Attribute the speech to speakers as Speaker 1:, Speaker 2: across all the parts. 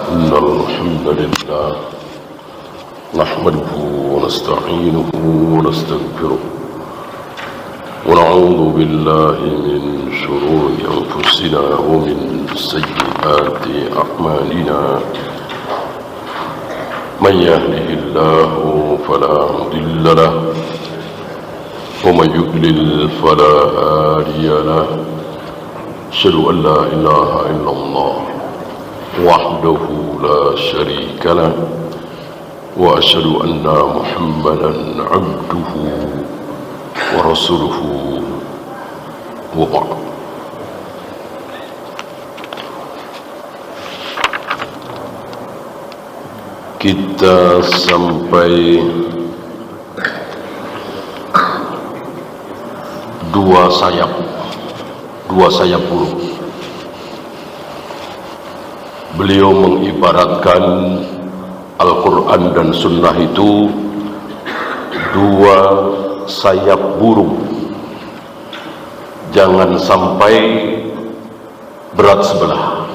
Speaker 1: إن الحمد لله نحمده ونستعينه ونستغفره ونعوذ بالله من شرور أنفسنا ومن سيئات أعمالنا من يهده الله فلا مضل له ومن يضلل فلا هادي له أشهد أن لا إله إلا الله وحده لا شريك له وأشهد أن محمدا عبده ورسوله وبعد. Kita sampai dua sayap burung. Beliau mengibaratkan Al-Quran dan Sunnah itu dua sayap burung. Jangan sampai berat sebelah.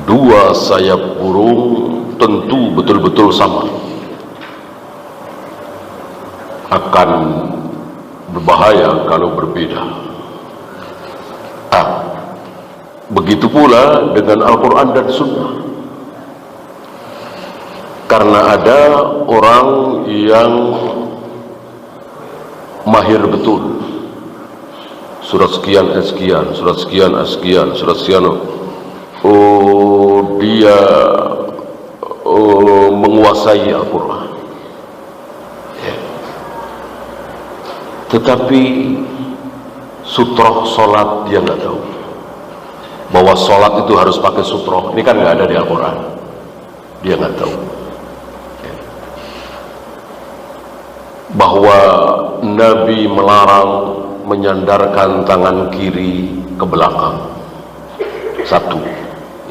Speaker 1: Dua sayap burung tentu betul-betul sama. Akan berbahaya kalau berbeda. Begitu pula dengan Al-Quran dan Sunnah. Karena ada orang yang mahir betul. Surat sekian sekian, surat sekian sekian, surat sekian. Dia menguasai Al-Quran. Tetapi sutroh solat dia nggak tahu. Bahwa sholat itu harus pakai sutroh, ini kan nggak ada di Al-Quran. Dia nggak tahu. Bahwa Nabi melarang menyandarkan tangan kiri ke belakang. Satu,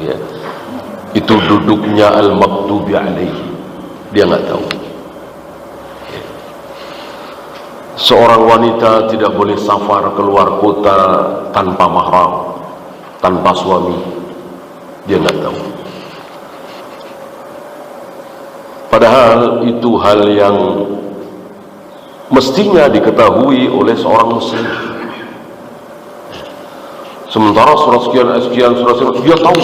Speaker 1: ya. Itu duduknya al-maktubi alaihi. Dia nggak tahu. Seorang wanita tidak boleh safar keluar kota tanpa mahram, tanpa suami. Dia nggak tahu. Padahal itu hal yang mestinya diketahui oleh seorang muslim. Sementara surat sekian surat sekian dia tahu.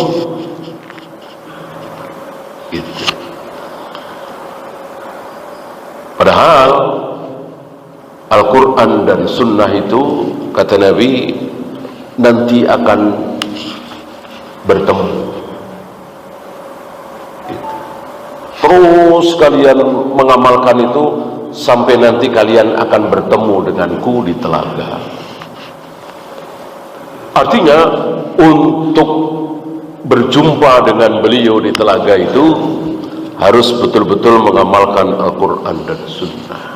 Speaker 1: Gitu. Padahal Al-Quran dan Sunnah itu, kata Nabi, nanti akan bertemu. Terus kalian mengamalkan itu sampai nanti kalian akan bertemu denganku di telaga. Artinya untuk berjumpa dengan beliau di telaga itu harus betul-betul mengamalkan Al-Quran dan Sunnah.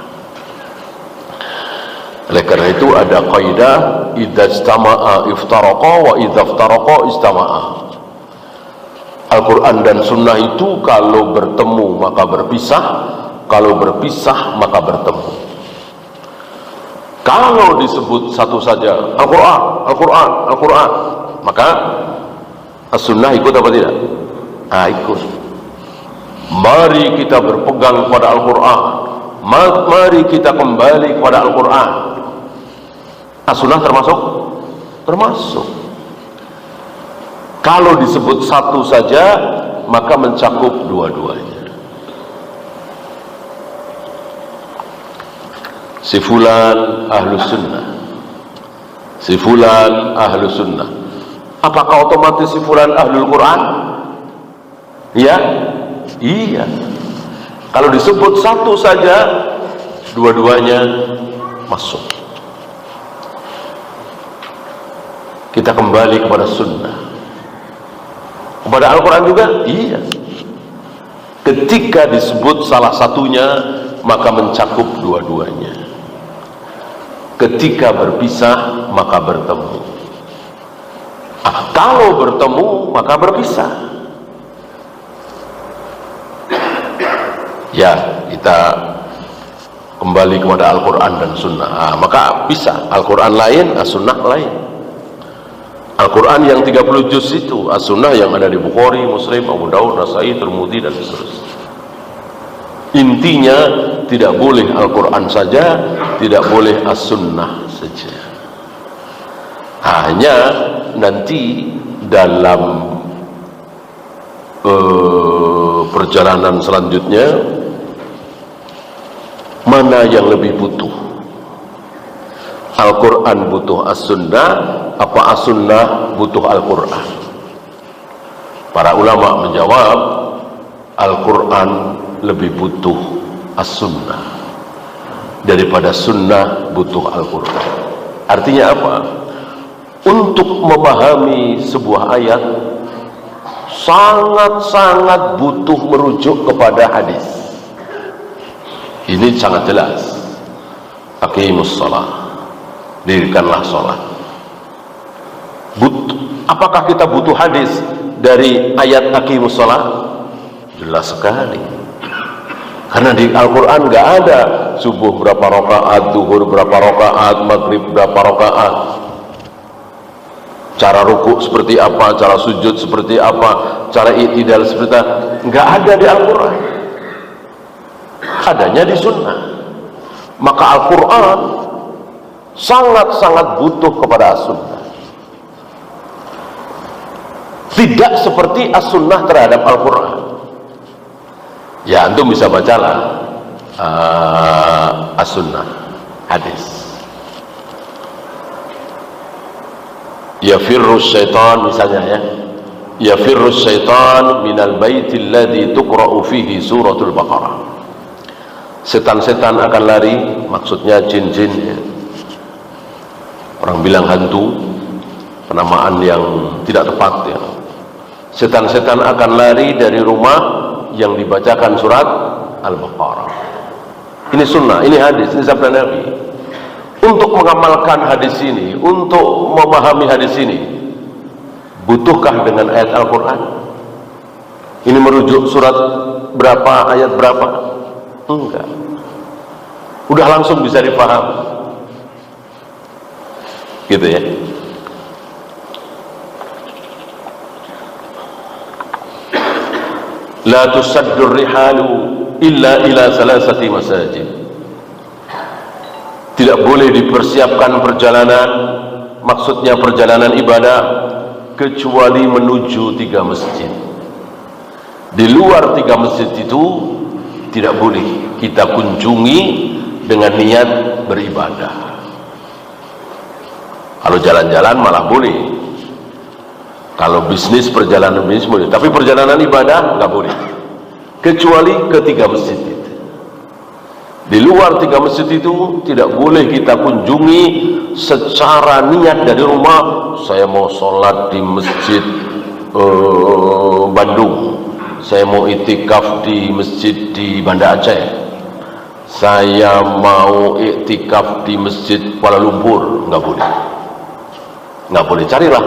Speaker 1: Oleh karena itu ada kaidah idza istama'a iftaraqa wa idza iftaraqa istama'a. Al-Quran dan Sunnah itu kalau bertemu maka berpisah, kalau berpisah maka bertemu. Kalau disebut satu saja Al-Quran, maka As-Sunnah ikut apa tidak? Ikut. Mari kita berpegang pada Al-Quran, mari kita kembali kepada Al-Quran. As-Sunnah termasuk. Kalau disebut satu saja maka mencakup dua-duanya. Si fulan ahlus sunnah, si fulan ahlus sunnah. Apakah otomatis si fulan ahlul Quran? Ya, iya. Kalau disebut satu saja, dua-duanya masuk. Kita kembali kepada sunnah, kepada Al-Quran juga, iya. Ketika disebut salah satunya, maka mencakup dua-duanya. Ketika berpisah, maka bertemu. Kalau bertemu, maka berpisah. Ya, kita kembali kepada Al-Quran dan Sunnah. Maka bisa Al-Quran lain, As-Sunnah lain. Al-Quran yang 30 juz itu, As-Sunnah yang ada di Bukhari, Muslim, Abu Daud, Nasai, Tirmidzi dan seterusnya. Intinya tidak boleh Al-Quran saja, tidak boleh As-Sunnah saja. Hanya nanti dalam perjalanan selanjutnya mana yang lebih butuh, Al-Quran butuh As-Sunnah apa As-Sunnah butuh Al-Quran? Para ulama menjawab Al-Quran lebih butuh As-Sunnah daripada Sunnah butuh Al-Quran. Artinya apa? Untuk memahami sebuah ayat sangat-sangat butuh merujuk kepada hadis. Ini sangat jelas. Aqimus shalah, dirikanlah sholat. Apakah kita butuh hadis dari ayat aqimus shalah? Jelas sekali. Karena di Al-Quran nggak ada subuh berapa rakaat, zuhur berapa rakaat, maghrib berapa rakaat, cara ruku seperti apa, cara sujud seperti apa, cara i'tidal seperti apa. Nggak ada di Al-Quran, adanya di Sunnah. Maka Al-Quran sangat-sangat butuh kepada As-Sunnah. Tidak seperti As-Sunnah terhadap Al-Quran. Ya, antum bisa bacalah As-Sunnah, hadis. Yafirru syaitan misalnya ya. Yafirru syaitan minal baitil ladzi tuqra'u fihi suratul Baqarah. Setan-setan akan lari, maksudnya jin-jin ya. Orang bilang hantu, penamaan yang tidak tepat ya. Setan-setan akan lari dari rumah yang dibacakan surat Al-Baqarah. Ini sunnah, ini hadis, ini sabda Nabi. Untuk mengamalkan hadis ini, untuk memahami hadis ini, butuhkah dengan ayat Al-Quran? Ini merujuk surat berapa, ayat berapa? Enggak. Udah langsung bisa dipahami. Gitu ya. La tusaddur rihalu illa ila salasati masajid. Tidak boleh dipersiapkan perjalanan, maksudnya perjalanan ibadah, kecuali menuju 3 masjid. Di luar 3 masjid itu tidak boleh kita kunjungi dengan niat beribadah. Kalau jalan-jalan malah boleh. Kalau bisnis, perjalanan bisnis boleh, tapi perjalanan ibadah nggak boleh, kecuali ke 3 masjid itu. Di luar 3 masjid itu tidak boleh kita kunjungi secara niat dari rumah. Saya mau sholat di masjid Bandung, saya mau iktikaf di masjid di Banda Aceh, saya mau iktikaf di masjid Kuala Lumpur. Nggak boleh, nggak boleh. Carilah,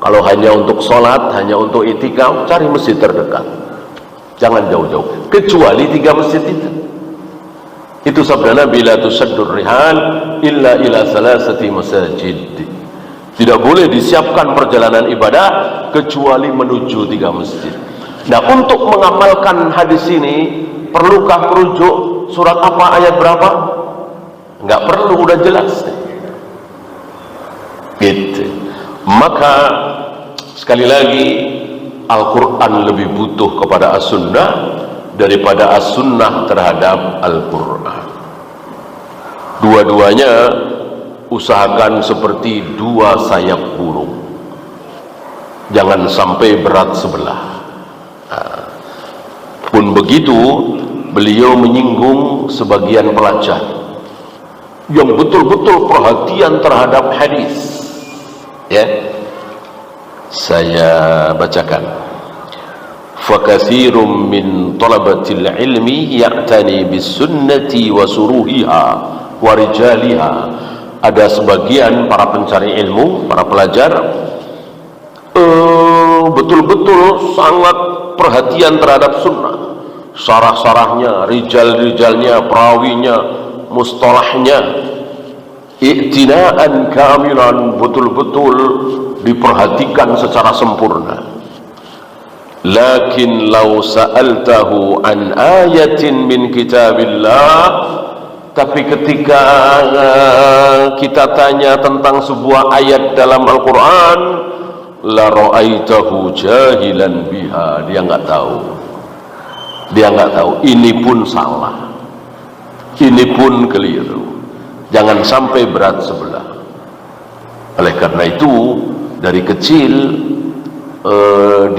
Speaker 1: kalau hanya untuk sholat, hanya untuk iktikaf, cari masjid terdekat, jangan jauh-jauh, kecuali 3 masjid itu. Itu sabda Nabi, la tusaddur rihal illa ila salasati masajid. Tidak boleh disiapkan perjalanan ibadah kecuali menuju 3 masjid. Nah, untuk mengamalkan hadis ini, perlukah merujuk surat apa, ayat berapa? Enggak perlu, udah jelas gitu. Maka sekali lagi, Al-Quran lebih butuh kepada As-Sunnah daripada As-Sunnah terhadap Al-Quran. Dua-duanya usahakan seperti 2 sayap burung, jangan sampai berat sebelah. Pun begitu, beliau menyinggung sebagian pelajar yang betul-betul perhatian terhadap hadis ya. Saya bacakan. فَكَثِيرٌ مِّن طَلَبَةِ الْعِلْمِ يَعْتَنِي بِالسُّنَّةِ وَسُرُوحِهَا وَرِجَالِهَا. Ada sebagian para pencari ilmu, para pelajar, betul-betul sangat perhatian terhadap sunnah, syarah-syarahnya, rijal-rijalnya, perawinya, mustalahnya, i'tinaan kamilan, betul-betul diperhatikan secara sempurna. Lakin law sa'altahu an ayatin min kitabillah, tapi ketika kita tanya tentang sebuah ayat dalam Al-Quran, la ra'aitahu jahilan biha, dia nggak tahu, ini pun salah, ini pun keliru, jangan sampai berat sebelah. Oleh karena itu dari kecil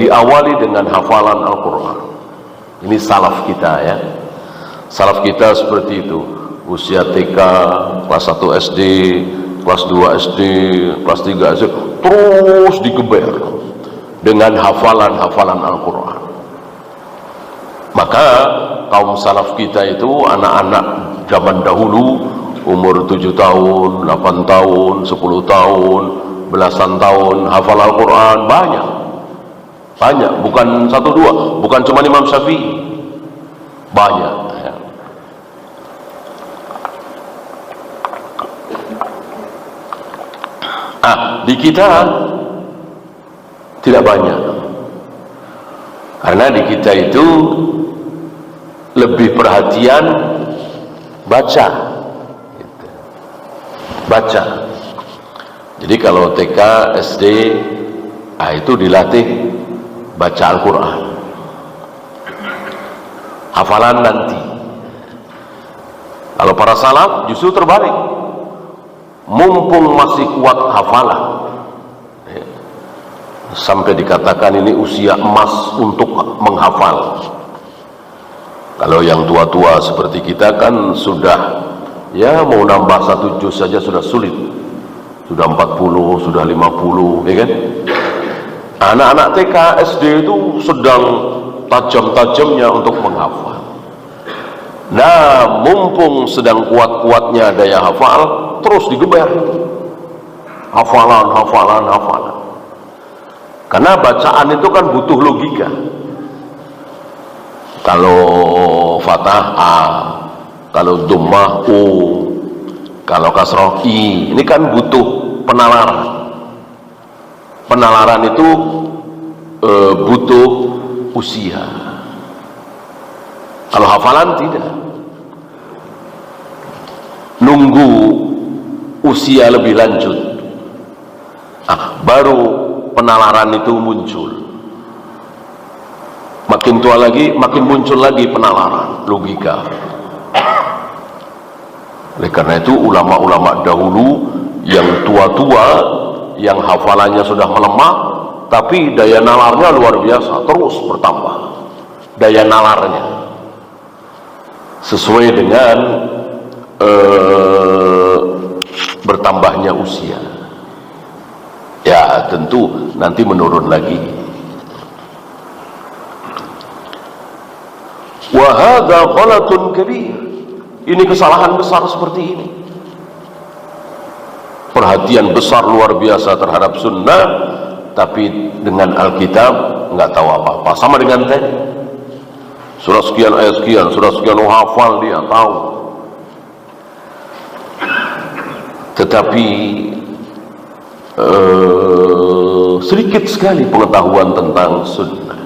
Speaker 1: diawali dengan hafalan Al-Quran. Ini salaf kita ya, salaf kita seperti itu. Usia TK, kelas 1 SD, kelas 2 SD, kelas 3 SD, terus digeber dengan hafalan-hafalan Al-Quran. Maka kaum salaf kita itu anak-anak zaman dahulu umur 7 tahun, 8 tahun, 10 tahun, belasan tahun hafal Al-Quran banyak, bukan 1-2, bukan cuma Imam Syafi'i, banyak ya. Di kita tidak banyak, karena di kita itu lebih perhatian baca. Jadi kalau TK, SD, itu dilatih baca Al-Quran, hafalan nanti. Kalau para salaf justru terbalik, mumpung masih kuat hafalan, sampai dikatakan ini usia emas untuk menghafal. Kalau yang tua-tua seperti kita kan sudah, ya mau nambah 1 juz saja sudah sulit, sudah 40, sudah 50, ya kan? Anak-anak TK, SD itu sedang tajam-tajamnya untuk menghafal. Nah, mumpung sedang kuat-kuatnya daya hafal, terus digeber hafalan. Karena bacaan itu kan butuh logika. Kalau fathah A, kalau dhammah U, kalau kasroh I, ini kan butuh penalaran. Penalaran itu butuh usia. Kalau hafalan tidak, nunggu usia lebih lanjut, baru penalaran itu muncul. Makin tua lagi, makin muncul lagi penalaran, logika. Oleh karena itu ulama-ulama dahulu yang tua-tua, yang hafalannya sudah melemah, tapi daya nalarnya luar biasa, terus bertambah daya nalarnya sesuai dengan bertambahnya usia. Ya tentu nanti menurun lagi. Wa hadza ghalatun kabir, ini kesalahan besar seperti ini. Perhatian besar luar biasa terhadap sunnah, tapi dengan Alkitab nggak tahu apa-apa. Sama dengan tadi, surah sekian ayat sekian, surah sekian, hafal dia tahu, tetapi sedikit sekali pengetahuan tentang sunnah.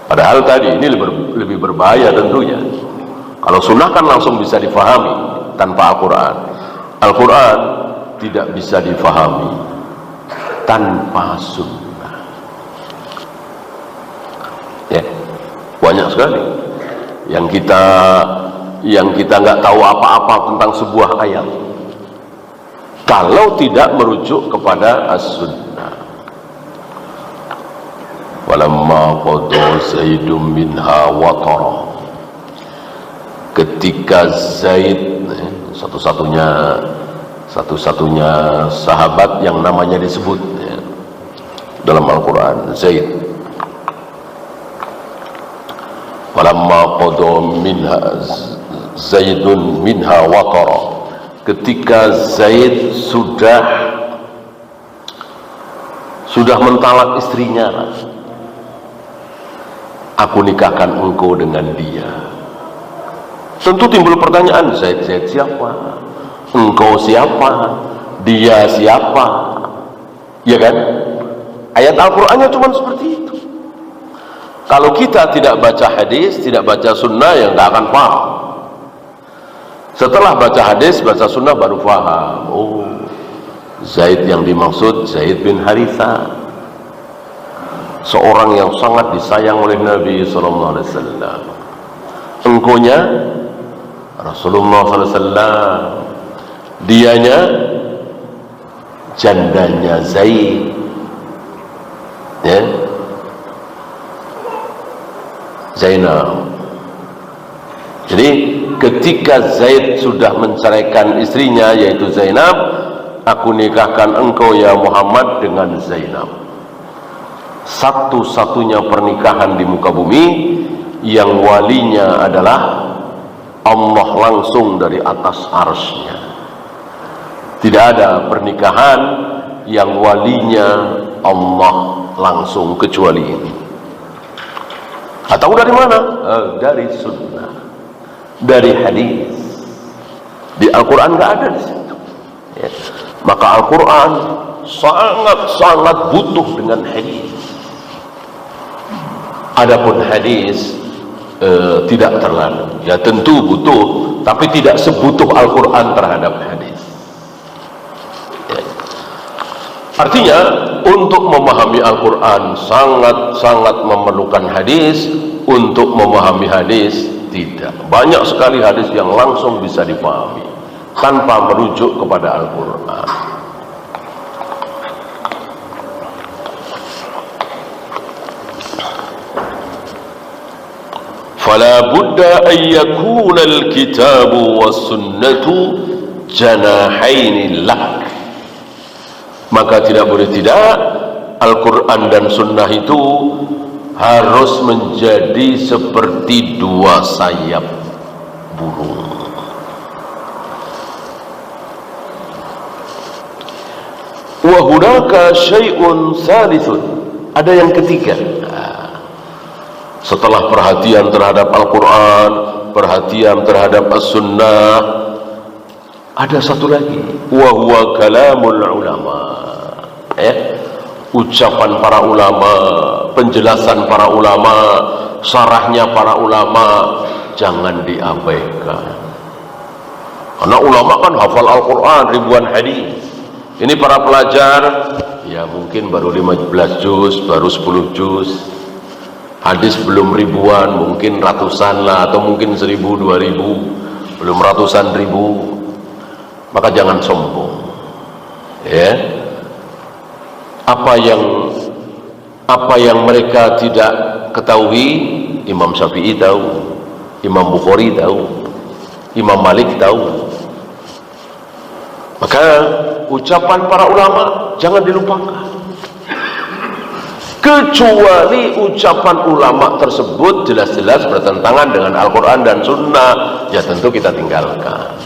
Speaker 1: Padahal tadi ini lebih berbahaya tentunya. Kalau sunnah kan langsung bisa difahami tanpa Al-Quran. Al-Quran tidak bisa difahami tanpa sunnah. Ya, banyak sekali yang kita nggak tahu apa-apa tentang sebuah ayat kalau tidak merujuk kepada as-sunnah. Walamma qada Zaidun minha watara, ketika Zaid, satu-satunya sahabat yang namanya disebut ya, dalam Al-Quran, Zaid. Walamma qada Zaidun minha watara, ketika Zaid sudah mentalak istrinya, aku nikahkan engkau dengan dia. Tentu timbul pertanyaan, Zaid siapa? Engkau siapa? Dia siapa? Ya kan? Ayat Al-Qur'annya cuma seperti itu. Kalau kita tidak baca hadis, tidak baca sunnah, ya nggak akan paham. Setelah baca hadis, baca sunnah baru paham. Oh, Zaid yang dimaksud Zaid bin Haritha, seorang yang sangat disayang oleh Nabi SAW. Engkonya Rasulullah SAW, dianya jandanya Zaid, ya, Zainab. Jadi ketika Zaid sudah menceraikan istrinya yaitu Zainab, aku nikahkan engkau ya Muhammad dengan Zainab. Satu-satunya pernikahan di muka bumi yang walinya adalah Allah langsung dari atas arsy-Nya. Tidak ada pernikahan yang walinya Allah langsung kecuali ini. Atau dari mana? Dari sunnah, dari hadis. Di Al-Quran nggak ada di situ. Ya. Maka Al-Quran sangat-sangat butuh dengan hadis. Adapun hadis tidak terlalu. Ya tentu butuh, tapi tidak sebutuh Al-Quran terhadap hadis. Ya. Artinya untuk memahami Al-Quran sangat-sangat memerlukan hadis. Untuk memahami hadis tidak. Banyak sekali hadis yang langsung bisa dipahami tanpa merujuk kepada Al-Quran. Fala budda an yakuna al-kitabu was-sunnatu janahaini lak. Maka tidak boleh tidak, Al-Quran dan Sunnah itu harus menjadi seperti dua sayap burung. Wa hunaka syai'un salithun. Ada yang ketiga. Setelah perhatian terhadap Al-Quran, perhatian terhadap As-Sunnah, ada satu lagi. Wa huwa kalamul ulama. Ucapan para ulama, penjelasan para ulama, syarahnya para ulama, jangan diabaikan. Karena ulama kan hafal Al-Quran ribuan hadis. Ini para pelajar ya mungkin baru 15 juz, baru 10 juz. Hadis belum ribuan, mungkin ratusan lah, atau mungkin 1000, 2000, belum ratusan ribu. Maka jangan sombong. Ya. Apa yang mereka tidak ketahui, Imam Syafi'i tahu, Imam Bukhari tahu, Imam Malik tahu. Maka ucapan para ulama jangan dilupakan. Kecuali ucapan ulama tersebut jelas-jelas bertentangan dengan Al-Quran dan Sunnah, ya tentu kita tinggalkan.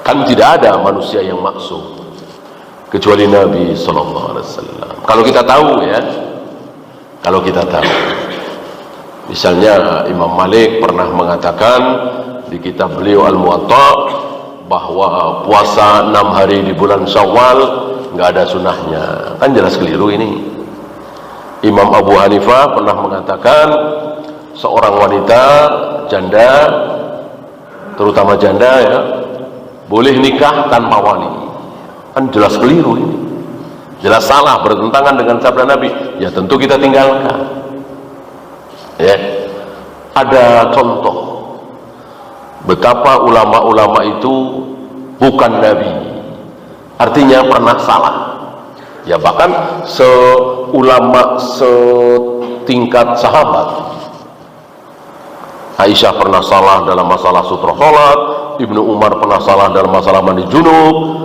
Speaker 1: Kan tidak ada manusia yang maksum kecuali Nabi SAW. Kalau kita tahu ya, kalau kita tahu, misalnya Imam Malik pernah mengatakan di kitab beliau Al-Muwatta bahwa puasa 6 hari di bulan Syawal nggak ada sunnahnya, kan jelas keliru ini. Imam Abu Hanifah pernah mengatakan seorang wanita janda, terutama janda ya, boleh nikah tanpa wali. Kan jelas keliru ini, jelas salah, bertentangan dengan sabda Nabi. Ya tentu kita tinggalkan. Ya, ada contoh betapa ulama-ulama itu bukan Nabi, artinya pernah salah. Ya bahkan seulama setingkat sahabat. Aisyah pernah salah dalam masalah sutra salat, Ibnu Umar pernah salah dalam masalah mandi junub,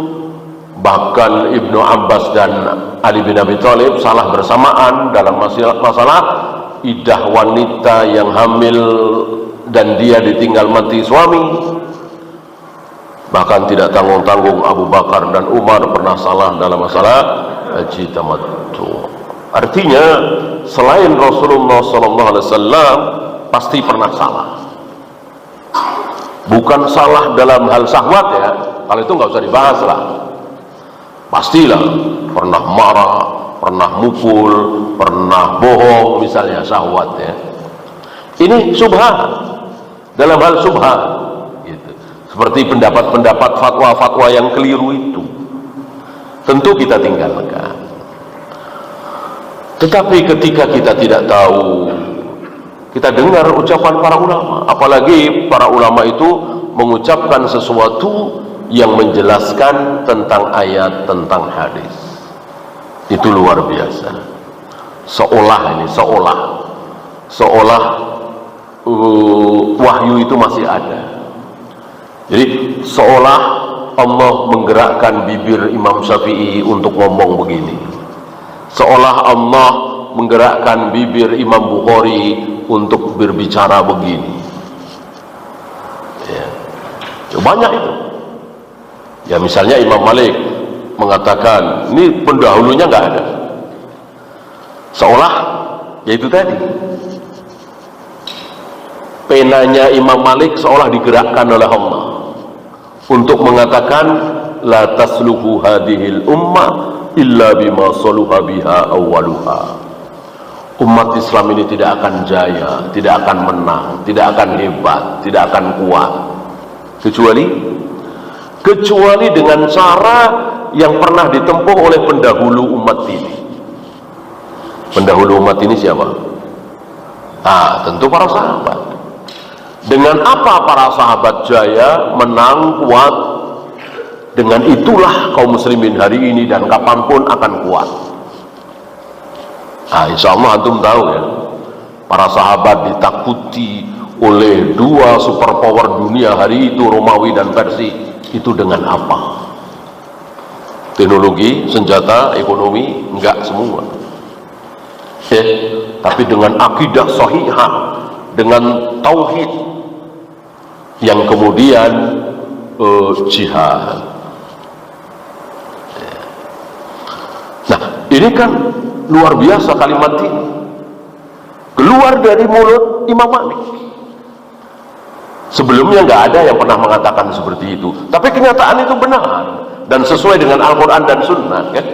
Speaker 1: bahkan Ibnu Abbas dan Ali bin Abi Thalib salah bersamaan dalam masalah idah wanita yang hamil dan dia ditinggal mati suami. Bahkan tidak tanggung-tanggung Abu Bakar dan Umar pernah salah dalam masalah haji tamattu. Artinya selain Rasulullah SAW pasti pernah salah. Bukan salah dalam hal syahwat ya, kalau itu nggak usah dibahas lah. pastilah pernah marah, pernah mukul, pernah bohong misalnya, syahwat ya. Ini subhat, dalam hal subhat gitu. Seperti pendapat-pendapat fatwa-fatwa yang keliru itu tentu kita tinggalkan. Tetapi ketika kita tidak tahu, kita dengar ucapan para ulama, apalagi para ulama itu mengucapkan sesuatu yang menjelaskan tentang ayat, tentang hadis, itu luar biasa. Seolah wahyu itu masih ada. Jadi seolah Allah menggerakkan bibir Imam Syafi'i untuk ngomong begini, seolah Allah menggerakkan bibir Imam Bukhari untuk berbicara begini ya. Banyak itu ya. Misalnya Imam Malik mengatakan, ini pendahulunya nggak ada, seolah yaitu tadi penanya Imam Malik seolah digerakkan oleh Allah untuk mengatakan la tasluhu hadhil ummah illa bima saluha biha awwaluha. Umat Islam ini tidak akan jaya, tidak akan menang, tidak akan hebat, tidak akan kuat kecuali dengan cara yang pernah ditempuh oleh pendahulu umat ini. Pendahulu umat ini siapa? Tentu para sahabat. Dengan apa para sahabat jaya, menang, kuat? Dengan itulah kaum muslimin hari ini dan kapanpun akan kuat. Insya Allah antum tahu ya, para sahabat ditakuti oleh dua superpower dunia hari itu, Romawi dan Persia. Itu dengan apa? Teknologi, senjata, ekonomi? Enggak semua. Tapi dengan akidah sahihah, dengan tauhid, yang kemudian jihad. Nah, ini kan luar biasa kalimat ini keluar dari mulut Imam Malik. Sebelumnya nggak ada yang pernah mengatakan seperti itu, tapi kenyataan itu benar dan sesuai dengan Al-Quran dan Sunnah ya.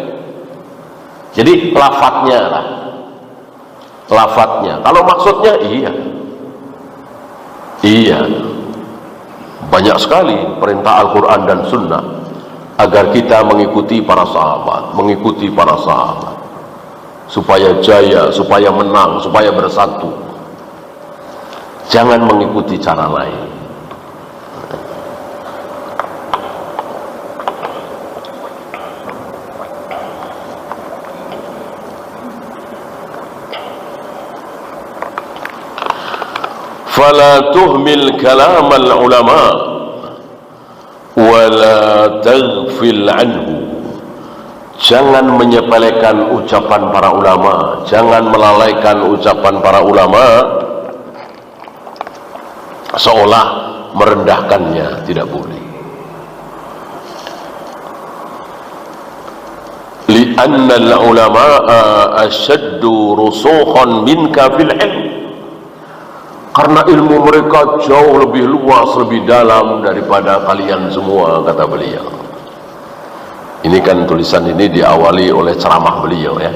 Speaker 1: Jadi lafadznya, kalau maksudnya iya banyak sekali perintah Al-Quran dan Sunnah agar kita mengikuti para sahabat, supaya jaya, supaya menang, supaya bersatu. Jangan mengikuti cara lain. Fala tuhmil kalam al-ulama wala taghfil anhu. Jangan menyepelekan ucapan para ulama, jangan melalaikan ucapan para ulama seolah merendahkannya, tidak boleh. Li'anna al-ulama'a ashaddu rusukhan minka fil ilm. Karena ilmu mereka jauh lebih luas, lebih dalam daripada kalian semua, kata beliau. Ini kan tulisan ini diawali oleh ceramah beliau ya,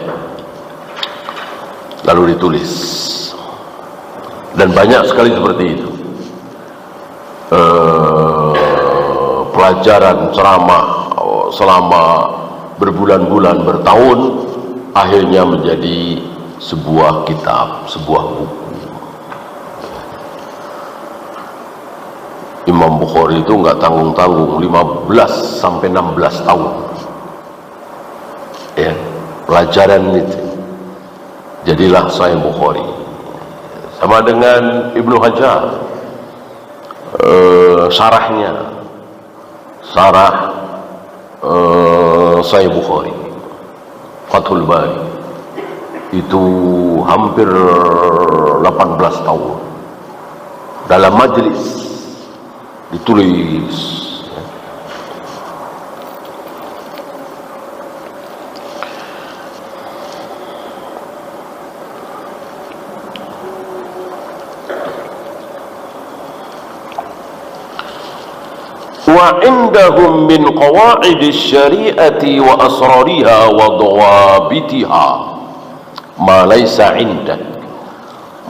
Speaker 1: lalu ditulis, dan banyak sekali seperti itu. Pelajaran ceramah selama berbulan-bulan, bertahun, akhirnya menjadi sebuah kitab, sebuah buku. Imam Bukhari itu nggak tanggung-tanggung 15 sampai 16 tahun ya pelajaran itu, jadilah Sahih Bukhari. Sama dengan Ibnu Hajar, sarah Sahih Bukhari, Fathul Bari, itu hampir 18 tahun dalam majelis ditulis. wa indahum min qawaidis syari'ati wa asrariha wa dawabitiha ma laysa indak.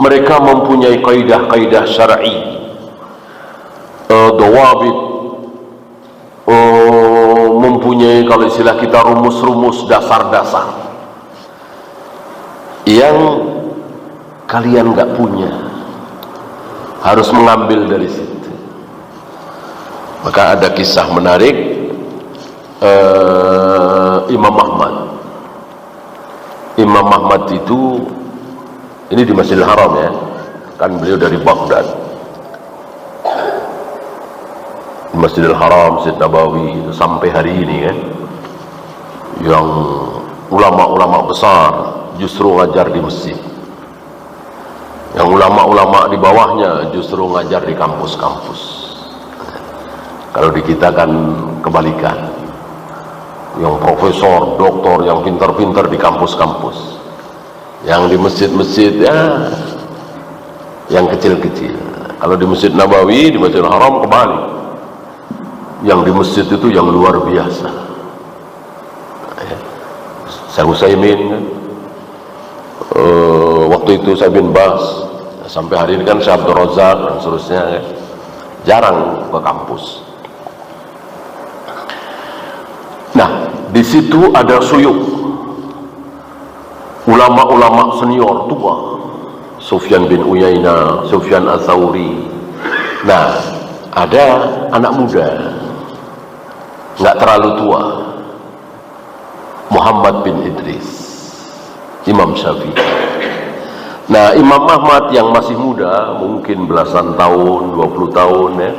Speaker 1: Mereka mempunyai kaidah-kaidah syar'i, dawabit, mempunyai, kalau istilah kita, rumus-rumus, dasar-dasar yang kalian nggak punya, harus mengambil dari situ. Maka ada kisah menarik, Imam Ahmad itu, ini di Masjidil Haram ya, kan beliau dari Baghdad, di Masjidil Haram, Masjid Nabawi, sampai hari ini kan, yang ulama-ulama besar justru ngajar di masjid, yang ulama-ulama di bawahnya justru ngajar di kampus-kampus. Kalau di kita kan kebalikan, yang profesor, doktor, yang pintar-pintar di kampus-kampus, yang di masjid-masjid ya yang kecil-kecil. Kalau di Masjid Nabawi, di Masjidil Haram kebalik, yang di masjid itu yang luar biasa. Syekh Utsaimin kan, waktu itu Syekh bin Baz, sampai hari ini kan Syekh Abdul Razak dan seterusnya kan, jarang ke kampus. Nah, di situ ada suyuk ulama-ulama senior tua, Sufyan bin Uyainah, Sufyan Ats-Tsauri. Nah, ada anak muda, nggak terlalu tua, Muhammad bin Idris, Imam Syafi'i. Nah, Imam Ahmad yang masih muda, mungkin belasan tahun, 20 tahun ya,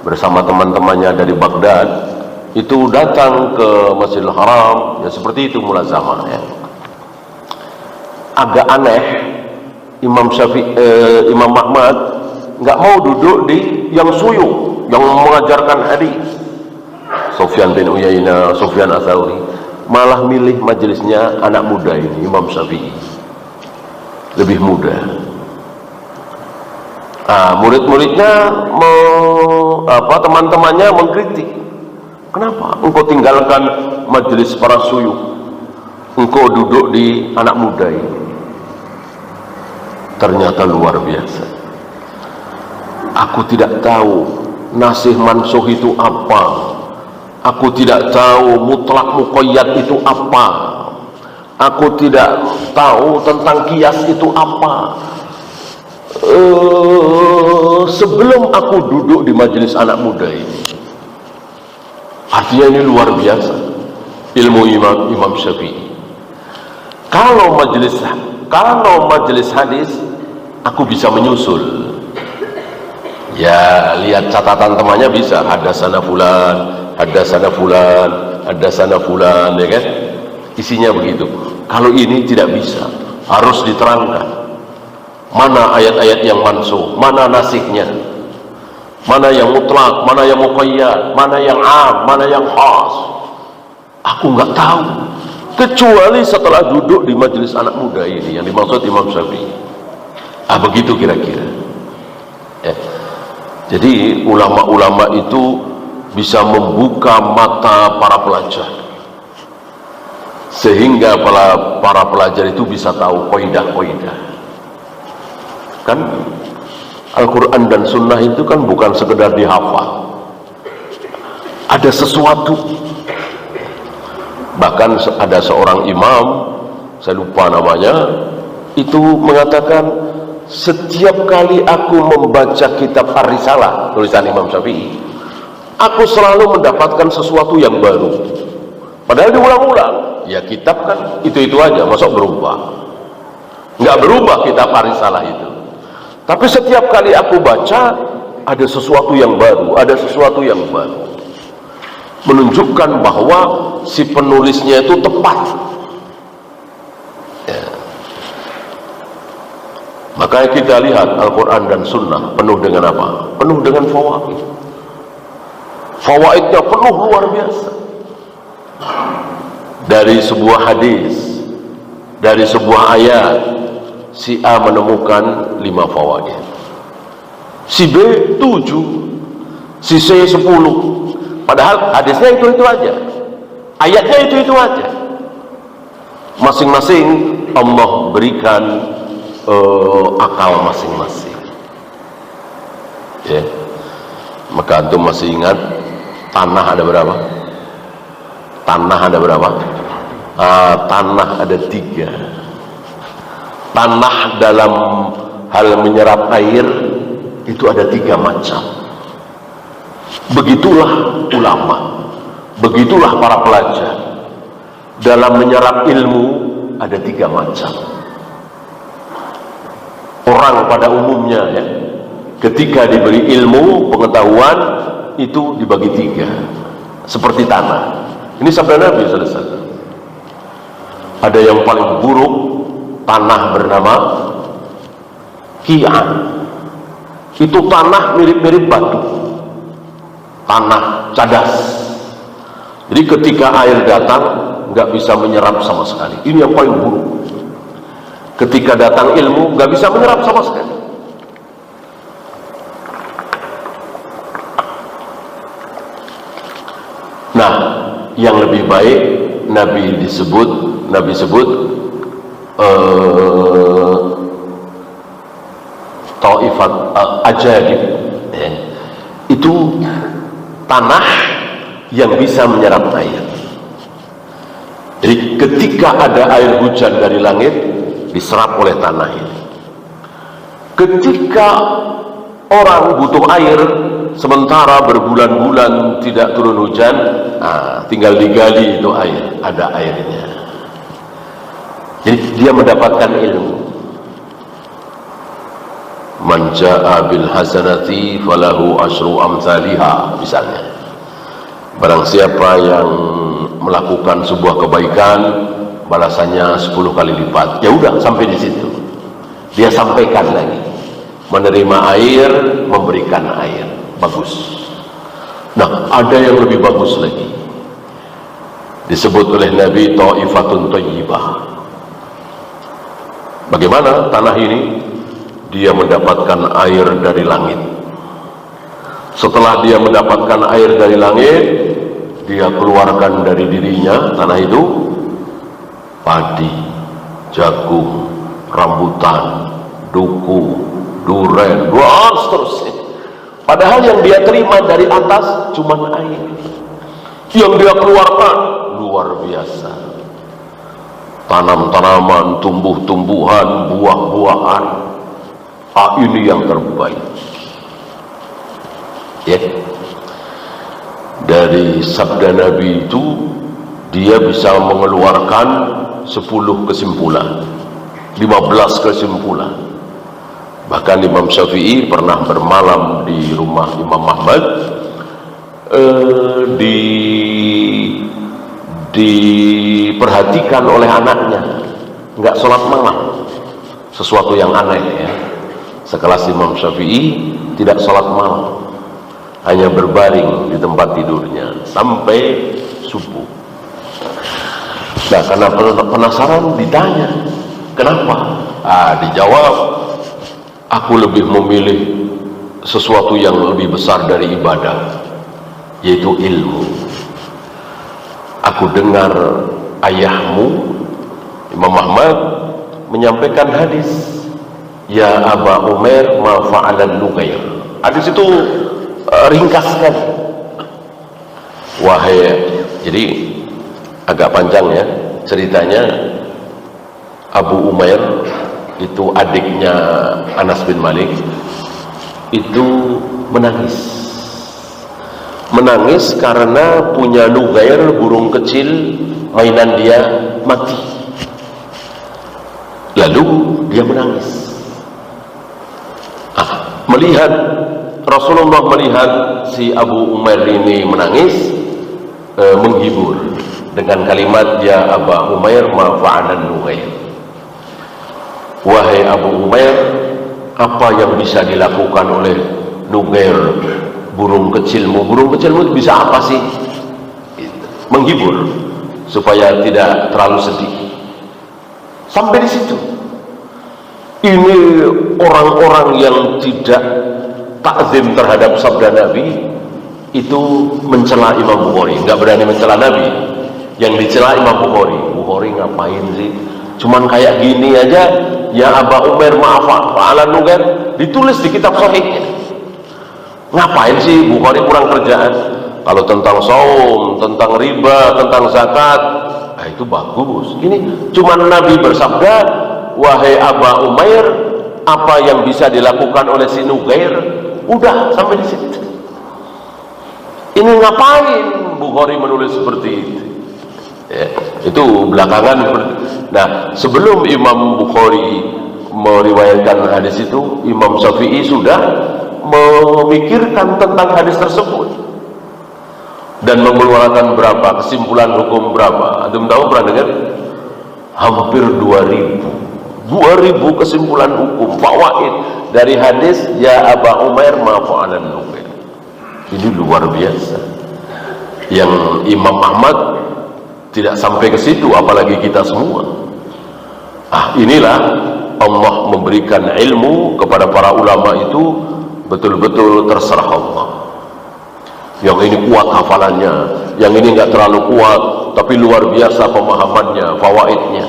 Speaker 1: bersama teman-temannya dari Baghdad, itu datang ke Masjidil Haram, ya seperti itu mulazamah ya. Agak aneh, Imam Ahmad nggak mau duduk di yang suyuk, yang mengajarkan hadis, Sufyan bin Uyainah, Sufyan Ats-Tsauri, malah milih majelisnya anak muda ini, Imam Syafi'i, lebih muda. Murid-muridnya, teman-temannya mengkritik, kenapa engkau tinggalkan majelis para suyuk, engkau duduk di anak muda ini? Ternyata luar biasa. Aku tidak tahu nasih mansuh itu apa, aku tidak tahu mutlak muqayyad itu apa, aku tidak tahu tentang qiyas itu apa. Sebelum aku duduk di majelis anak muda ini, artinya ini luar biasa ilmu Imam Syafi'i. Kalau majelis hadis aku bisa menyusul, ya lihat catatan temannya bisa, haddatsana fulan, haddatsana fulan, haddatsana fulan, ya kan, isinya begitu. Kalau ini tidak bisa, harus diterangkan mana ayat-ayat yang mansuh, mana nasiknya, mana yang mutlak, mana yang muqayyad, mana yang am, mana yang khas. Aku nggak tahu, kecuali setelah duduk di majelis anak muda ini yang dimaksud Imam Syafi'i. Begitu kira-kira ya. Jadi ulama-ulama itu bisa membuka mata para pelajar, sehingga para pelajar itu bisa tahu kaidah-kaidah. Kan Al-Quran dan Sunnah itu kan bukan sekedar dihafal, ada sesuatu. Bahkan ada seorang imam, saya lupa namanya, itu mengatakan, setiap kali aku membaca kitab Ar-Risalah, tulisan Imam Syafi'i, aku selalu mendapatkan sesuatu yang baru. Padahal diulang-ulang, ya kitab kan itu-itu aja, masa berubah? Nggak berubah kitab Ar-Risalah itu. Tapi setiap kali aku baca, ada sesuatu yang baru, ada sesuatu yang baru, menunjukkan bahwa si penulisnya itu tepat ya. Makanya kita lihat Al-Quran dan Sunnah penuh dengan apa? Penuh dengan fawaid. Fawaidnya penuh luar biasa. Dari sebuah hadis, dari sebuah ayat, si A menemukan 5 fawaid, si B 7, si C 10. Padahal hadisnya itu aja, ayatnya itu aja. Masing-masing Allah berikan akal masing-masing. Ya. Maka antum masih ingat tanah ada berapa? Tanah ada berapa? Tanah ada 3. Tanah dalam hal menyerap air itu ada 3 macam. Begitulah ulama, begitulah para pelajar. Dalam menyerap ilmu ada 3 macam. Orang pada umumnya ya, ketika diberi ilmu pengetahuan itu dibagi 3, seperti tanah. Ini sabda Nabi SAW. Ada yang paling buruk, tanah bernama Ki'an. Itu tanah mirip-mirip batu, tanah cadas. Jadi ketika air datang nggak bisa menyerap sama sekali. Ini yang paling buruk. Ketika datang ilmu nggak bisa menyerap sama sekali. Nah, yang lebih baik Nabi sebut Taifat Ajadib, itu tanah yang bisa menyerap air. Jadi ketika ada air hujan dari langit diserap oleh tanah ini. Ketika orang butuh air, sementara berbulan-bulan tidak turun hujan, tinggal digali itu air, ada airnya. Jadi dia mendapatkan ilmu. Man jaa bil hasanati falahu asyru amsalihha, misalnya. Barang siapa yang melakukan sebuah kebaikan, balasannya 10 kali lipat. Ya udah, sampai di situ. Dia sampaikan lagi. Menerima air, memberikan air. Bagus. Nah, ada yang lebih bagus lagi. Disebut oleh Nabi Taifatun Thayyibah. Bagaimana tanah ini? Dia mendapatkan air dari langit. Setelah dia mendapatkan air dari langit, dia keluarkan dari dirinya tanah itu padi, jagung, rambutan, duku, duren, dan seterusnya. Padahal yang dia terima dari atas cuma air. Yang dia keluarkan luar biasa. Tanam-tanaman, tumbuh-tumbuhan, buah-buahan. Ini yang terbaik. Ya. Dari sabda Nabi itu dia bisa mengeluarkan 10 kesimpulan, 15 kesimpulan. Bahkan Imam Syafi'i pernah bermalam di rumah Imam Ahmad, diperhatikan oleh anaknya, nggak sholat malam. Sesuatu yang aneh ya. Sekelas Imam Syafi'i tidak sholat malam, hanya berbaring di tempat tidurnya sampai subuh. Nah, karena penasaran ditanya, kenapa? Dijawab, aku lebih memilih sesuatu yang lebih besar dari ibadah, yaitu ilmu. Aku dengar ayahmu Imam Ahmad menyampaikan hadis, ya Aba Umair ma fa'alan Nugair. Hadis itu ringkas sekali. Jadi agak panjang ya ceritanya. Abu Umair itu adiknya Anas bin Malik, itu menangis karena punya Nugair, burung kecil mainan dia, mati. Lalu dia menangis. Melihat Rasulullah melihat si Abu Umair ini menangis, menghibur dengan kalimat, ya Aba Umair ma fa'alan Nugair. Wahai Abu Umair, apa yang bisa dilakukan oleh Nugair, burung kecilmu? Burung kecilmu bisa apa sih? Menghibur supaya tidak terlalu sedih. Sampai di situ. Ini orang-orang yang tidak takzim terhadap sabda Nabi, itu mencela Imam Bukhari, nggak berani mencela Nabi. Yang dicela Imam Bukhari. Bukhari ngapain sih? Cuman kayak gini aja, ya Aba Umair ma'afa'alan nugair, ditulis di kitab sahihnya. Ngapain sih Bukhari kurang kerjaan? Kalau tentang saum, tentang riba, tentang zakat, nah itu bagus. Ini cuman Nabi bersabda, wahai Aba Umair, apa yang bisa dilakukan oleh si Nugair? Udah sampai di situ. Ini ngapain Bukhari menulis seperti itu? Ya, itu belakangan. Nah, sebelum Imam Bukhari meriwayatkan hadis itu, Imam Syafi'i sudah memikirkan tentang hadis tersebut dan mengeluarkan berapa kesimpulan hukum berapa. Antum tahu pernah dengar? Hampir 2000 kesimpulan hukum fawaid dari hadis ya Aba Umair ma'afa'alan nugair. Ini luar biasa. Yang Imam Ahmad tidak sampai ke situ, apalagi kita semua. Inilah Allah memberikan ilmu kepada para ulama itu betul-betul terserah Allah. Yang ini kuat hafalannya, yang ini nggak terlalu kuat tapi luar biasa pemahamannya, fawaidnya.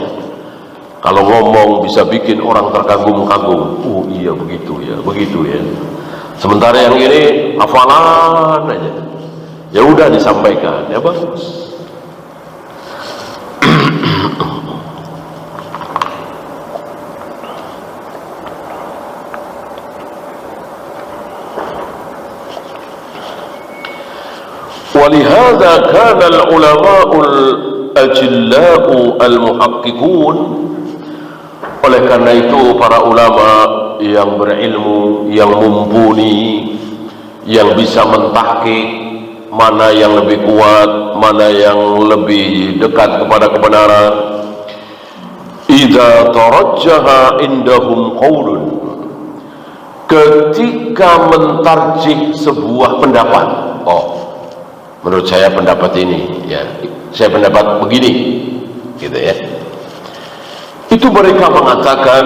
Speaker 1: Kalau ngomong bisa bikin orang terkagum-kagum. Oh iya begitu ya, begitu ya. Sementara yang ini hafalan aja. Ya udah disampaikan, ya bagus. ولهذا كان العلماء الأجلاء المحققون. Oleh karena itu para ulama yang berilmu, yang mumpuni, yang bisa mentahqiq mana yang lebih kuat, mana yang lebih dekat kepada kebenaran. Idza tarajjaha indahum qaulun, ketika mentarjih sebuah pendapat, menurut saya pendapat ini, ya saya pendapat begini, gitu ya. Itu mereka mengatakan,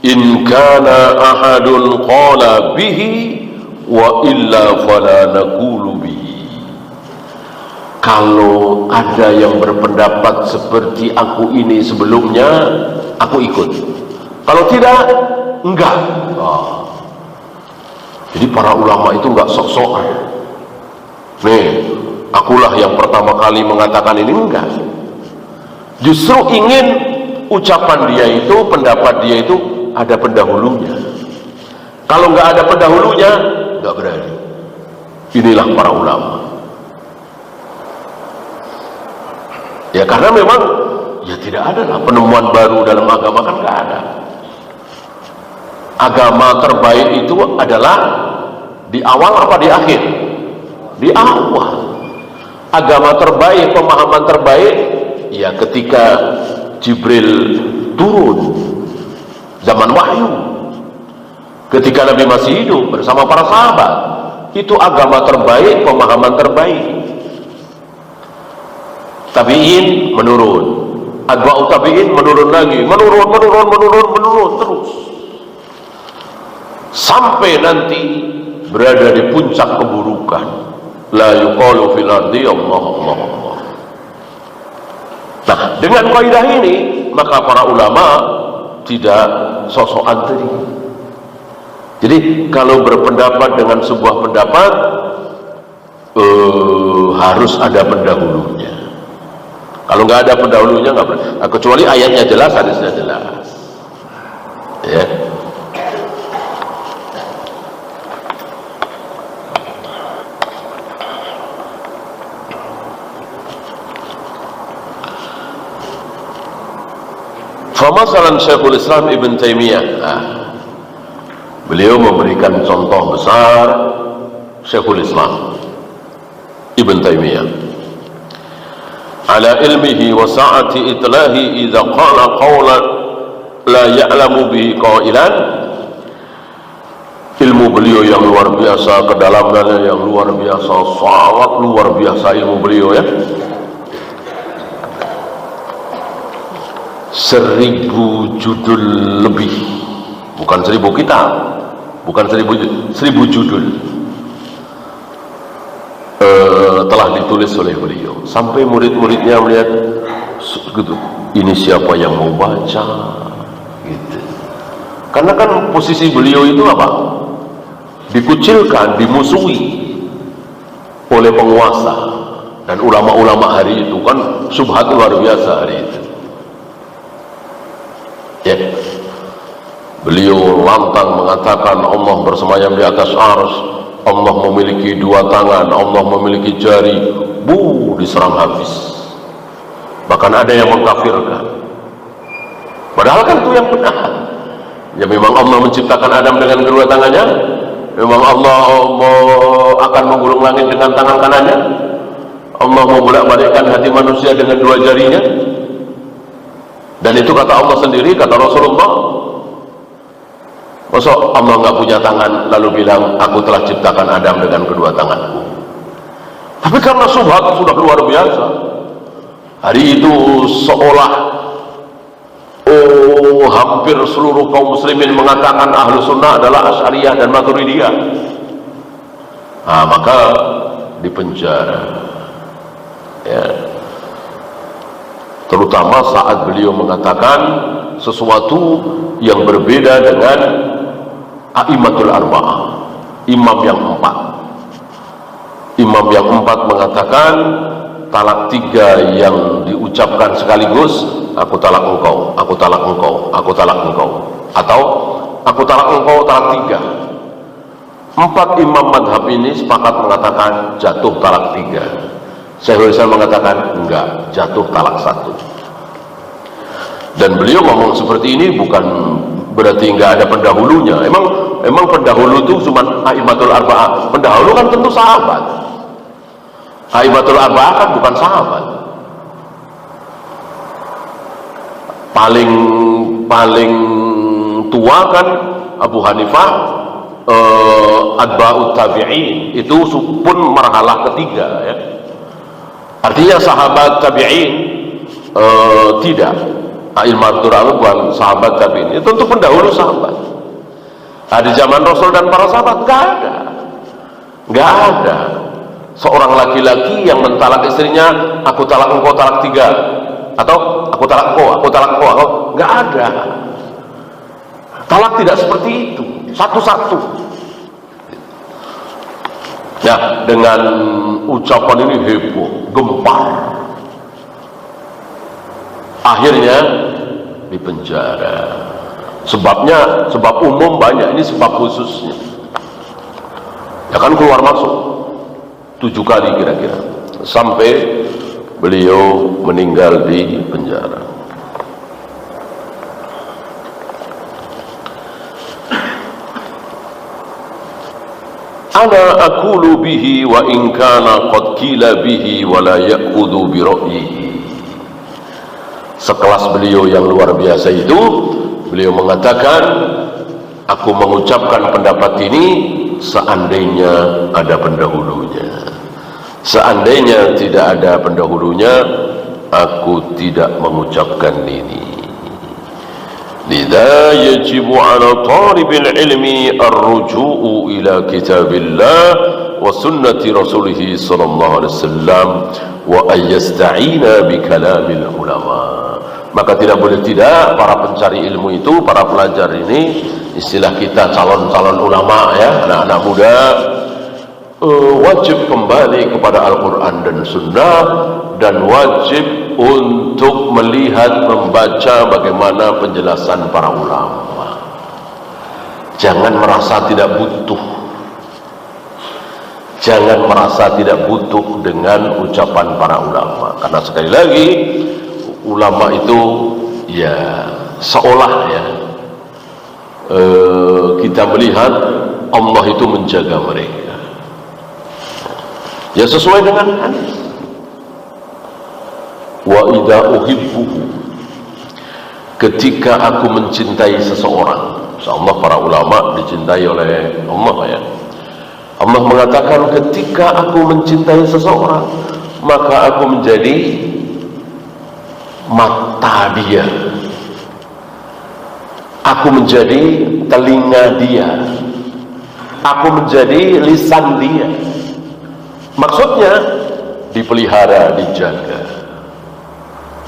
Speaker 1: in kana ahadun qala bihi wa illa fala naqulu bihi. Kalau ada yang berpendapat seperti aku ini sebelumnya, aku ikut. Kalau tidak, enggak. Jadi para ulama itu enggak sok-sokan. Nih, akulah yang pertama kali mengatakan ini, enggak. Justru ingin ucapan dia itu, pendapat dia itu ada pendahulunya. Kalau nggak ada pendahulunya, nggak berani. Inilah para ulama. Ya karena memang ya tidak ada lah penemuan baru dalam agama, kan nggak ada. Agama terbaik itu adalah di awal apa di akhir? Di awal. Agama terbaik, pemahaman terbaik ya ketika Jibril turun zaman wahyu, ketika Nabi masih hidup bersama para sahabat. Itu agama terbaik, pemahaman terbaik. Tabi'in menurun, atba'u tabi'in menurun lagi, menurun terus sampai nanti berada di puncak keburukan. La yuqalu fil ardi Allah. Nah, dengan kaidah ini maka para ulama tidak sosokan tadi. Jadi kalau berpendapat dengan sebuah pendapat harus ada pendahulunya. Kalau nggak ada pendahulunya nggak boleh. Nah, kecuali ayatnya jelas, hadisnya jelas. Ya. Famasalan Syekhul Islam Ibn Taimiyah, beliau memberikan contoh besar Syekhul Islam Ibn Taimiyah ala ilmihi wa sa'ati itlahi idza qala qawlan la ya'lamu bihi qailan. Ilmu beliau yang luar biasa, kedalamannya yang luar biasa, sangat luar biasa ilmu beliau ya. 1000 judul lebih, bukan 1000 kitab, bukan 1000 judul. telah ditulis oleh beliau, sampai murid-muridnya melihat gitu, ini siapa yang mau baca gitu. Karena kan posisi beliau itu apa? Dikucilkan, dimusuhi oleh penguasa dan ulama-ulama hari itu, kan subhat luar biasa hari itu ya. Beliau lantang mengatakan Allah bersemayam di atas arsy, Allah memiliki dua tangan, Allah memiliki jari. Diserang habis. Bahkan ada yang mengkafirkan, padahal kan itu yang benar. Ya memang Allah menciptakan Adam dengan kedua tangannya, memang Allah akan menggulung langit dengan tangan kanannya, Allah membolak-balikkan hati manusia dengan dua jarinya. Dan itu kata Allah sendiri, kata Rasulullah. Masa Allah nggak punya tangan lalu bilang aku telah ciptakan Adam dengan kedua tanganku? Tapi karena subhat sudah luar biasa, hari itu seolah hampir seluruh kaum muslimin mengatakan ahlu sunnah adalah Asy'ariyah dan Maturidiyah. Maka dipenjara ya. Terutama saat beliau mengatakan sesuatu yang berbeda dengan A'immatul Arba'ah, imam yang empat. Imam yang empat mengatakan talak tiga yang diucapkan sekaligus, aku talak engkau, aku talak engkau, aku talak engkau, atau aku talak engkau talak tiga. Empat imam madhab ini sepakat mengatakan jatuh talak tiga. Syekhul Islam mengatakan enggak, jatuh talak satu. Dan beliau ngomong seperti ini bukan berarti enggak ada pendahulunya. Emang pendahulu itu cuma A'immatul Arba'ah. Pendahulu kan tentu sahabat. A'immatul Arba'ah kan bukan sahabat. Paling tua kan Abu Hanifah, atba'ut tabi'in, itu pun marhalah ketiga ya. Artinya sahabat tabi'in tidak. A'immatul Arba'ah bukan sahabat tabi'in. Itu untuk pendahulu sahabat. Di zaman Rasul dan para sahabat nggak ada seorang laki-laki yang mentalak istrinya, aku talak engkau talak tiga, atau aku talak engkau, aku talak engkau, nggak ada. Talak tidak seperti itu, satu-satu. Ya, dengan ucapan ini heboh, gempar. Akhirnya dipenjara. Sebabnya, sebab umum banyak, ini sebab khususnya. Ya kan keluar masuk 7 kali kira-kira, sampai beliau meninggal di penjara. Ana aqulu bihi wa in kana qad qila bihi wa la ya'khudhu bi ra'yihi. Sekelas beliau yang luar biasa itu, beliau mengatakan, aku mengucapkan pendapat ini seandainya ada pendahulunya. Seandainya tidak ada pendahulunya, aku tidak mengucapkan ini. Lidza yajibu 'ala talibil ilmi ar-ruju'u ila kitabillah wa sunnati rasulih sallallahu alaihi wasallam wa ayyasta'ina bi kalamil ulama. Maka tidak boleh tidak para pencari ilmu itu, para pelajar ini, istilah kita calon-calon ulama ya, anak-anak muda, wajib kembali kepada Al-Quran dan Sunnah, dan wajib untuk melihat, membaca bagaimana penjelasan para ulama. Jangan merasa tidak butuh, jangan merasa tidak butuh dengan ucapan para ulama, karena sekali lagi ulama itu ya seolah ya kita melihat Allah itu menjaga mereka ya sesuai dengan hadis. Wa idza uhibbuhu, ketika aku mencintai seseorang, insyaallah para ulama dicintai oleh Allah ya. Allah mengatakan ketika aku mencintai seseorang, maka aku menjadi mata dia, aku menjadi telinga dia, aku menjadi lisan dia, Maksudnya dipelihara, dijaga.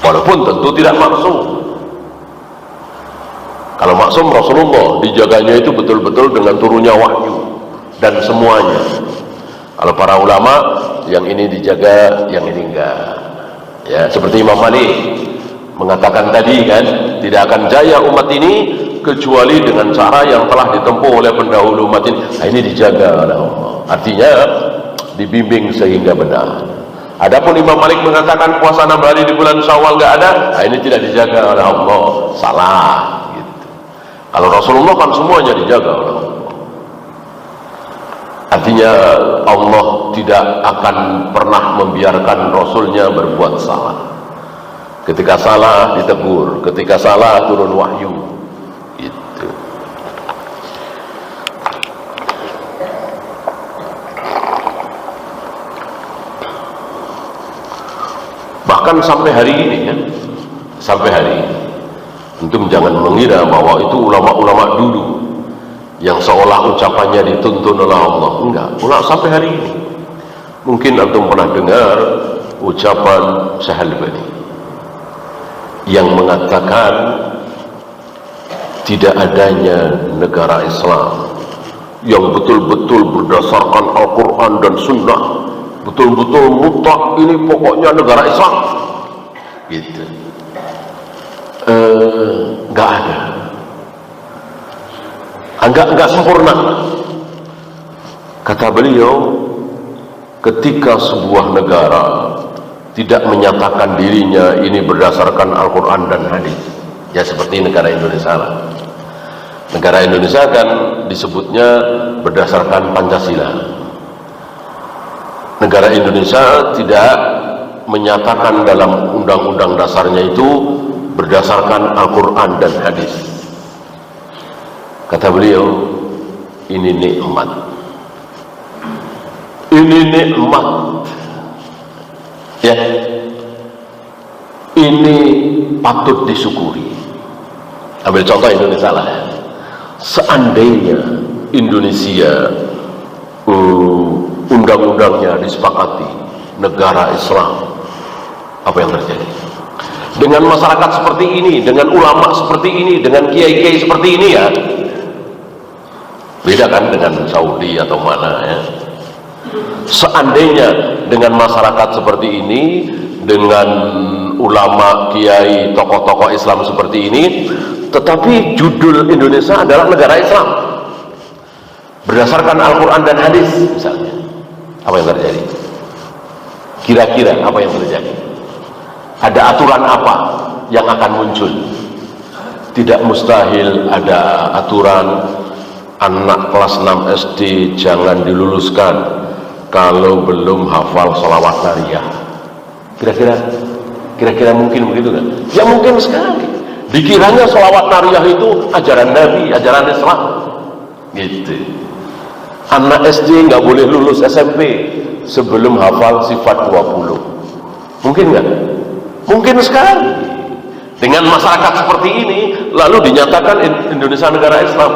Speaker 1: Walaupun tentu tidak maksum. Kalau maksum Rasulullah, dijaganya itu betul-betul dengan turunnya wahyu dan semuanya. Kalau para ulama, yang ini dijaga, yang ini enggak. Ya, seperti Imam Malik mengatakan tadi kan, tidak akan jaya umat ini kecuali dengan cara yang telah ditempuh oleh pendahulu umat ini. Nah, ini dijaga oleh Allah. Artinya dibimbing sehingga benar. Adapun Imam Malik mengatakan puasa 6 hari di bulan Syawal enggak ada, nah ini tidak dijaga oleh Allah. Salah gitu. Kalau Rasulullah kan semuanya dijaga oleh Allah. Artinya Allah tidak akan pernah membiarkan Rasulnya berbuat salah. Ketika salah ditegur, ketika salah turun wahyu. Gitu. Bahkan sampai hari ini kan, sampai hari ini, antum jangan mengira bahwa itu ulama-ulama dulu yang seolah ucapannya dituntun oleh Allah. Enggak, ulama sampai hari ini. Mungkin antum pernah dengar ucapan Syahalbani yang mengatakan tidak adanya negara Islam yang betul-betul berdasarkan Al-Quran dan Sunnah, betul-betul mutlak, ini pokoknya negara Islam gitu. Enggak ada, enggak sempurna. Kata beliau, ketika sebuah negara tidak menyatakan dirinya ini berdasarkan Al-Quran dan hadis, ya seperti negara Indonesia lah. Negara Indonesia kan disebutnya berdasarkan Pancasila. Negara Indonesia tidak menyatakan dalam undang-undang dasarnya itu berdasarkan Al-Quran dan hadis. Kata beliau, ini nikmat. Ini nikmat. Ya, ini patut disyukuri. Ambil contoh Indonesia lah ya. Seandainya Indonesia undang-undangnya disepakati negara Islam, apa yang terjadi? Dengan masyarakat seperti ini, dengan ulama seperti ini, dengan kiai-kiai seperti ini ya, beda kan dengan Saudi atau mana ya. Seandainya dengan masyarakat seperti ini, dengan ulama, kiai, tokoh-tokoh Islam seperti ini, tetapi judul Indonesia adalah negara Islam berdasarkan Al-Quran dan hadis misalnya, apa yang terjadi? Kira-kira apa yang terjadi? Ada aturan apa yang akan muncul? Tidak mustahil ada aturan anak kelas 6 SD jangan diluluskan kalau belum hafal sholawat nariyah. Kira-kira mungkin begitu kan? Ya mungkin sekali. Dikiranya sholawat nariyah itu ajaran Nabi, ajaran Islam gitu. Anak SD nggak boleh lulus SMP sebelum hafal sifat 20. Mungkin nggak? Mungkin sekali. Dengan masyarakat seperti ini lalu dinyatakan Indonesia negara Islam,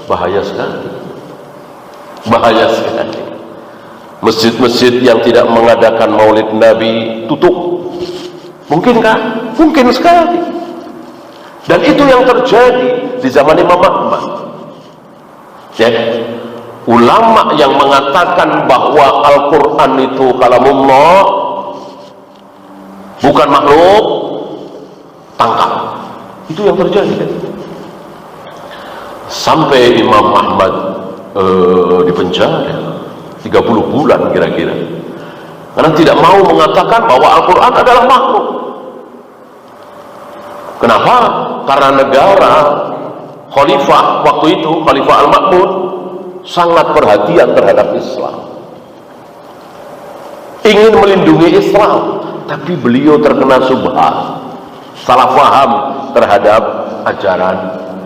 Speaker 1: bahaya sekali. Bahaya sekali. Masjid-masjid yang tidak mengadakan maulid Nabi tutup. Mungkinkah? Mungkin sekali. Dan itu yang terjadi di zaman Imam Ahmad. Ya, ulama yang mengatakan bahwa Al-Quran itu kalamullah, bukan makhluk, tangkap. Itu yang terjadi kan? Sampai Imam Ahmad dipenjara 30 bulan kira-kira, karena tidak mau mengatakan bahwa Al-Quran adalah makhluk. Kenapa? Karena negara khalifah waktu itu, Khalifah Al-Ma'mun, sangat perhatian terhadap Islam, ingin melindungi Islam, tapi beliau terkena subhat, salah paham terhadap ajaran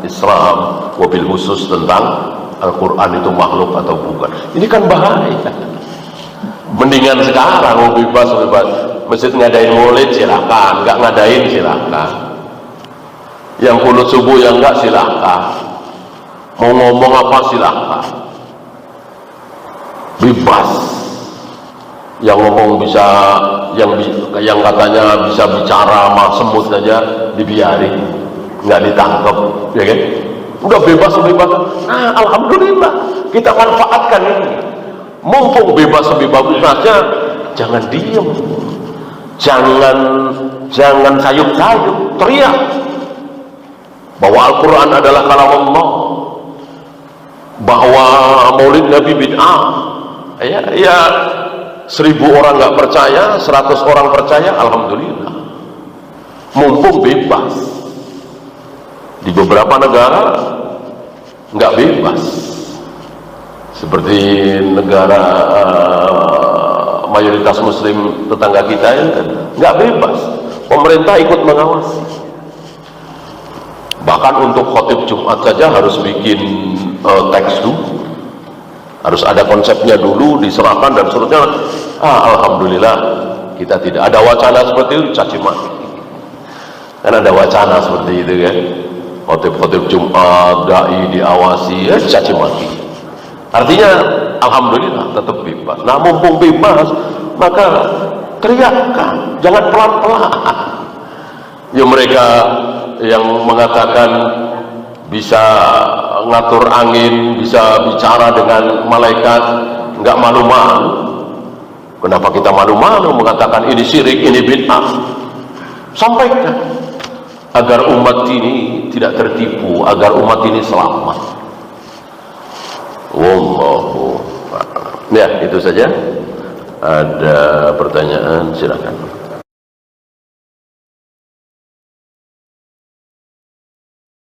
Speaker 1: Islam, wabil khusus tentang Al-Quran itu makhluk atau bukan. Ini kan bahaya. Mendingan sekarang bebas. Masjid ngadain maulid silakan, nggak ngadain silakan. Yang kulut subuh yang enggak silakan. Mau ngomong apa silakan. Bebas. yang ngomong bisa, yang katanya bisa bicara sama semut saja dibiarin, nggak ditangkap, ya kan? Udah bebas. Nah, alhamdulillah kita manfaatkan ini. Mumpung bebas sebebasnya, jangan diem, jangan sayup-sayup, teriak bahwa Al-Quran adalah kalam Allah, bahwa Maulid Nabi bid'ah. Ya 1000 orang nggak percaya, 100 orang percaya, alhamdulillah. Mumpung bebas. Di beberapa negara nggak bebas, seperti negara mayoritas muslim tetangga kita ya kan, nggak bebas. Pemerintah ikut mengawasi. Bahkan untuk khotib Jumat saja harus bikin teks dulu, harus ada konsepnya dulu, diserahkan dan seterusnya. Alhamdulillah kita tidak ada wacana seperti itu, caci maki. Kan ada wacana seperti itu kan, khotib Jumat, dai diawasi, ya caci maki. Artinya alhamdulillah tetap bebas. Nah, mumpung bebas, maka teriakkan, jangan pelan-pelan. Ya mereka yang mengatakan bisa ngatur angin, bisa bicara dengan malaikat, nggak malu-malu. Kenapa kita malu-malu mengatakan ini syirik, ini bid'ah? Sampaikan agar umat ini tidak tertipu, agar umat ini selamat. Wallahu a'lam. Ya, itu saja. Ada pertanyaan, silakan.